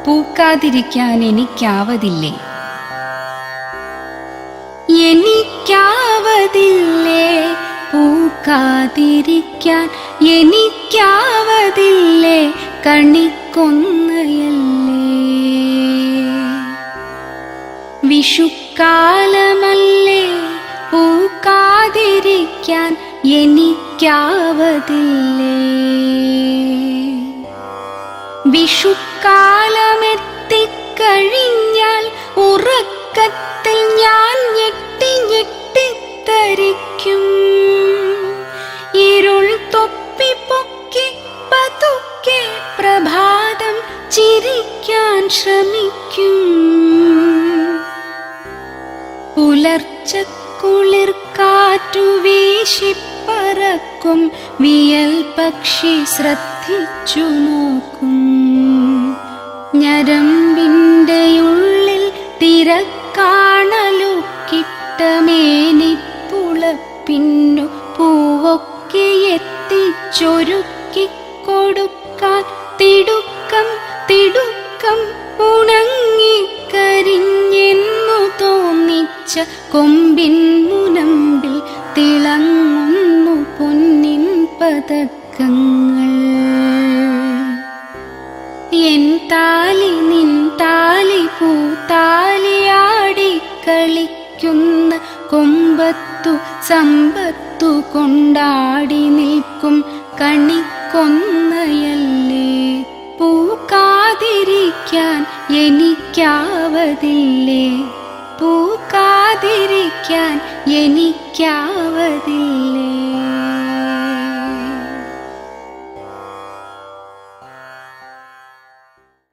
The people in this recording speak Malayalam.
പൂക്കാതിരിക്കാൻ എനിക്കാവതില്ലേ, എനിക്കാവതില്ലേ, പൂക്കാതിരിക്കാൻ എനിക്കാവതില്ലേ, കണിക്കൊന്നയല്ലേ. വിഷുക്കാലമല്ലേ പൂക്കാതിരിക്കാൻ എനിക്കാവതില്ലേ. വിഷുക്കാലമെത്തിക്കഴിഞ്ഞാൽ ഉറക്കത്തിൽ ഞാൻ ഞെട്ടി ഞെട്ടിത്തരിക്കും. ഇരുൾ തൊപ്പി പൊക്കി പതുക്കെ പ്രഭാതം ചിരിക്കാൻ ശ്രമിക്കും. പുലർച്ചക്കുളിർ കാറ്റു വീശിപ്പറക്കും വിയൽ പക്ഷി ശ്രദ്ധിച്ചു നോക്കും. ഞരമ്പിൻ്റെ ഉള്ളിൽ തിരക്കാണലുക്കിട്ട മേനിപ്പുളപ്പിന്നു പൂവൊക്കെ എത്തിച്ചൊരുക്കി കൊടുക്കാൻ തിടുക്കം തിടുക്കം ഉണങ്ങിക്കരിഞ്ഞെന്നു തോന്നിച്ച കൊമ്പിൻ മുനമ്പിൽ തിളങ്ങുന്നു പൊന്നിൻ പതക്കങ്ങൾ. എൻ താലി നിൻ താലി പൂത്താലിയാടി കളിക്കുന്ന കൊമ്പത്തു സമ്പത്തു കൊണ്ടാടി നിൽക്കും കണിക്കൊന്നയല്ലേ. പൂക്കാതിരിക്കാൻ എനിക്കാവതില്ലേ, പൂക്കാതിരിക്കാൻ എനിക്കാവതില്ലേ.